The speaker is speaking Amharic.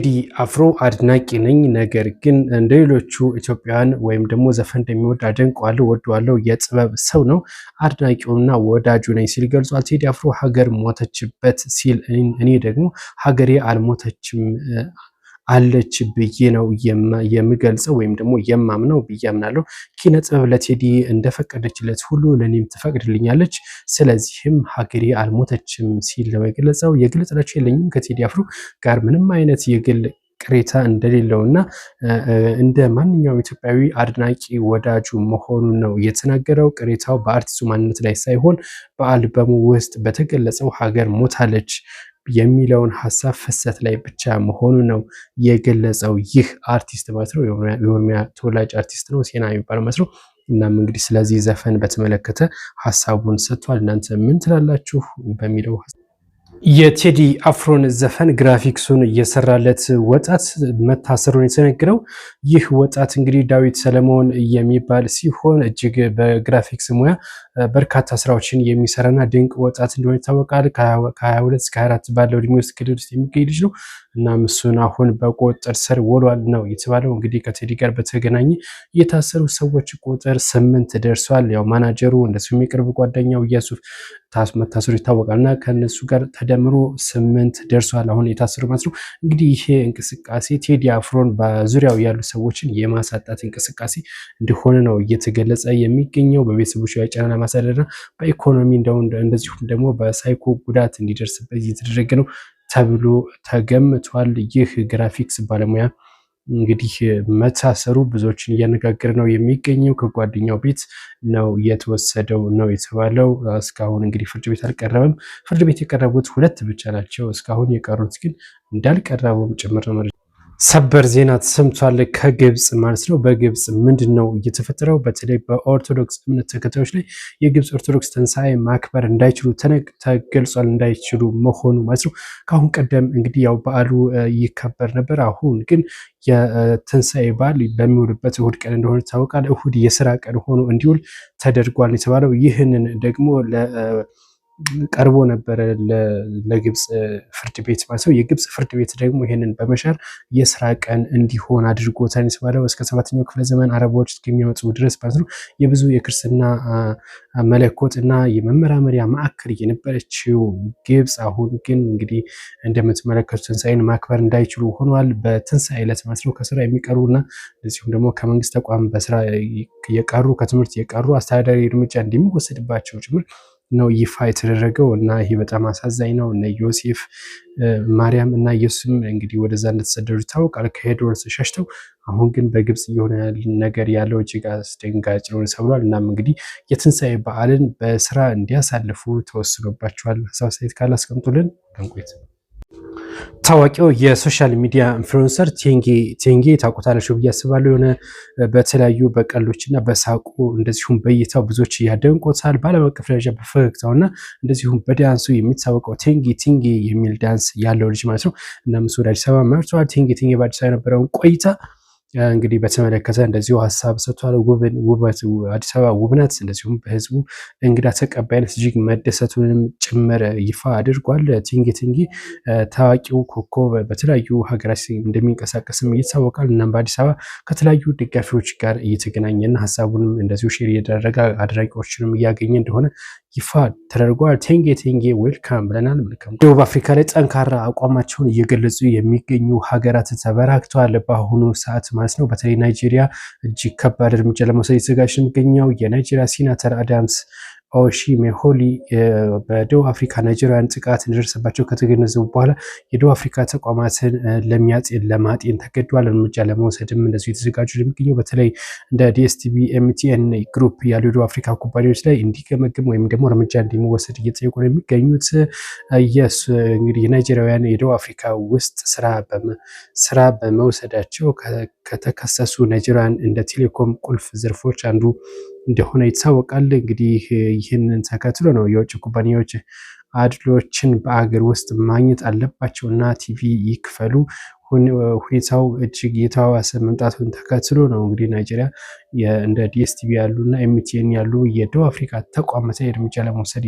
ቴዲ አፍሮ አድናቂ ነኝ። ነገር ግን እንደሌሎቹ ኢትዮጵያውያን ወይም ደግሞ ዘፈን እንደሚወድ አደንቀዋለሁ፣ ወደዋለሁ። የጥበብ ሰው ነው፣ አድናቂውና ወዳጁ ነኝ ሲል ገልጿል። ቴዲ አፍሮ ሀገር ሞተችበት ሲል እኔ ደግሞ ሀገሬ አልሞተችም አለች ብዬ ነው የምገልጸው ወይም ደግሞ የማምነው ብዬ አምናለሁ። ኪነ ጥበብ ለቴዲ እንደፈቀደችለት ሁሉ ለኔም ትፈቅድልኛለች። ስለዚህም ሀገሬ አልሞተችም ሲል ነው የገለጸው። የግል ጥላቻ የለኝም ከቴዲ አፍሮ ጋር ምንም አይነት የግል ቅሬታ እንደሌለውና እንደ ማንኛውም ኢትዮጵያዊ አድናቂ ወዳጁ መሆኑን ነው የተናገረው። ቅሬታው በአርቲስቱ ማንነት ላይ ሳይሆን በአልበሙ ውስጥ በተገለጸው ሀገር ሞታለች የሚለውን ሀሳብ ፍሰት ላይ ብቻ መሆኑ ነው የገለጸው። ይህ አርቲስት ማለት ነው የኦሮሚያ ተወላጅ አርቲስት ነው፣ ሴና የሚባለው ማለት ነው። እናም እንግዲህ ስለዚህ ዘፈን በተመለከተ ሀሳቡን ሰጥቷል። እናንተ ምን ትላላችሁ በሚለው የቴዲ አፍሮን ዘፈን ግራፊክሱን እየሰራለት ወጣት መታሰሩን የተነገረው። ይህ ወጣት እንግዲህ ዳዊት ሰለሞን የሚባል ሲሆን እጅግ በግራፊክስ ሙያ በርካታ ስራዎችን የሚሰራና ድንቅ ወጣት እንደሆነ ይታወቃል። ከ22 እስከ 24 ባለው እድሜ ውስጥ ክልል ውስጥ የሚገኝ ልጅ ነው። እናም እሱን አሁን በቁጥጥር ስር ውሏል ነው የተባለው። እንግዲህ ከቴዲ ጋር በተገናኘ የታሰሩ ሰዎች ቁጥር 8 ደርሷል። ያው ማናጀሩ እንደዚሁም የቅርብ ጓደኛው ኢየሱፍ መታሰሩ ይታወቃል እና ከነሱ ጋር ተደምሮ 8 ደርሷል አሁን የታሰሩ ማለት ነው። እንግዲህ ይሄ እንቅስቃሴ ቴዲ አፍሮን በዙሪያው ያሉ ሰዎችን የማሳጣት እንቅስቃሴ እንደሆነ ነው እየተገለጸ የሚገኘው። በቤተሰቦች ላይ ጫና ለማሳደርና በኢኮኖሚ እንደዚሁም ደግሞ በሳይኮ ጉዳት እንዲደርስበት እየተደረገ ነው ተብሎ ተገምቷል። ይህ ግራፊክስ ባለሙያ እንግዲህ መታሰሩ ብዙዎችን እያነጋገረ ነው የሚገኘው። ከጓደኛው ቤት ነው የተወሰደው ነው የተባለው። እስካሁን እንግዲህ ፍርድ ቤት አልቀረበም። ፍርድ ቤት የቀረቡት 2 ብቻ ናቸው። እስካሁን የቀሩት ግን እንዳልቀረቡም ጭምር ነው። ሰበር ዜና ተሰምቷል ከግብጽ ማለት ነው። በግብጽ ምንድን ነው እየተፈጠረው? በተለይ በኦርቶዶክስ እምነት ተከታዮች ላይ የግብጽ ኦርቶዶክስ ትንሣኤ ማክበር እንዳይችሉ ተገልጿል። እንዳይችሉ መሆኑ ማለት ነው። ከአሁን ቀደም እንግዲህ ያው በዓሉ ይከበር ነበር። አሁን ግን የትንሣኤ በዓል በሚውልበት እሁድ ቀን እንደሆነ ይታወቃል። እሁድ የስራ ቀን ሆኖ እንዲውል ተደርጓል የተባለው። ይህንን ደግሞ ቀርቦ ነበረ ለግብጽ ፍርድ ቤት ማለት ነው። የግብጽ ፍርድ ቤት ደግሞ ይሄንን በመሻር የስራ ቀን እንዲሆን አድርጎታል የተባለው። እስከ 7ኛው ክፍለ ዘመን አረቦች እስከሚመጡ ድረስ ማለት ነው የብዙ የክርስትና መለኮትና የመመራመሪያ ማዕከል የነበረችው ግብጽ አሁን ግን እንግዲህ እንደምትመለከቱት ትንሣኤን ማክበር እንዳይችሉ ሆኗል። በትንሣኤ ዕለት ማለት ነው ከስራ የሚቀሩና እንደዚሁም ደግሞ ከመንግስት ተቋም በስራ የቀሩ ከትምህርት የቀሩ አስተዳዳሪ እርምጃ እንደሚወሰድባቸው ጭምር ነው ይፋ የተደረገው እና ይሄ በጣም አሳዛኝ ነው። እነ ዮሴፍ ማርያም እና ኢየሱስም እንግዲህ ወደዛ እንደተሰደዱ ይታወቃል ከሄሮድስ ሸሽተው። አሁን ግን በግብጽ እየሆነ ነገር ያለው እጅግ አስደንጋጭ ነው ተብሏል። እናም እንግዲህ የትንሣኤ በዓልን በስራ እንዲያሳልፉ ተወስኖባቸዋል። ሀሳብ አስተያየት ካለ አስቀምጡልን። ደንቆት ታዋቂው የሶሻል ሚዲያ ኢንፍሉዌንሰር ቴንጌ ታውቁታላችሁ ብዬ አስባለሁ። የሆነ በተለያዩ በቀሎችና በሳቁ እንደዚሁም በእይታው ብዙዎች ያደንቆታል። በዓለም አቀፍ ደረጃ በፈገግታውና እንደዚሁም በዳንሱ የሚታወቀው ቴንጌ የሚል ዳንስ ያለው ልጅ ማለት ነው። እና ምስ ወደ አዲስ አበባ መርቷል። ቴንጌ በአዲስ አበባ የነበረውን ቆይታ እንግዲህ በተመለከተ እንደዚሁ ሀሳብ ሰጥቷል። አዲስ አበባ ውብናት፣ እንደዚሁም በህዝቡ እንግዳ ተቀባይነት እጅግ መደሰቱንም ጭምር ይፋ አድርጓል። ቴንጌ ታዋቂው ኮከብ በተለያዩ ሀገራት እንደሚንቀሳቀስም ይታወቃል። እናም በአዲስ አበባ ከተለያዩ ደጋፊዎች ጋር እየተገናኘና ሀሳቡንም እንደዚሁ ሼር እየደረገ አድራጊዎችንም እያገኘ እንደሆነ ይፋ ተደርጓል። ቴንጌ ዌልካም ብለናል። መልካም። ደቡብ አፍሪካ ላይ ጠንካራ አቋማቸውን እየገለጹ የሚገኙ ሀገራት ተበራክተዋል በአሁኑ ሰዓት ማለት ነው። በተለይ ናይጄሪያ እጅግ ከባድ እርምጃ ለመውሰድ የተዘጋጀ የሚገኘው የናይጄሪያ ሴናተር አዳምስ ኦሺሜሆሊ በደቡብ አፍሪካ ናይጄሪያን ጥቃት እንደደረሰባቸው ከተገነዘቡ በኋላ የደቡብ አፍሪካ ተቋማትን ለማጤን ተገዷል። እርምጃ ለመውሰድም እንደዚሁ የተዘጋጁ የሚገኘው በተለይ እንደ ዲኤስቲቪ፣ ኤምቲኤን ግሩፕ ያሉ የደቡብ አፍሪካ ኩባንያዎች ላይ እንዲገመግም ወይም ደግሞ እርምጃ እንዲወሰድ እየጠየቁ ነው የሚገኙት። እንግዲህ የናይጄሪያውያን የደቡብ አፍሪካ ውስጥ ስራ በመውሰዳቸው ከተከሰሱ ናይጄሪያን እንደ ቴሌኮም ቁልፍ ዘርፎች አንዱ እንደሆነ ይታወቃል። እንግዲህ ይህንን ተከትሎ ነው የውጭ ኩባንያዎች አድሎችን በአገር ውስጥ ማግኘት አለባቸው እና ቲቪ ይክፈሉ ሁኔታው እጅግ የተዋዋሰ መምጣቱን ተከትሎ ነው እንግዲህ ናይጄሪያ እንደ ዲኤስቲቪ ያሉና ኤምቲኤን ያሉ የደቡብ አፍሪካ ተቋማት እርምጃ ለመውሰድ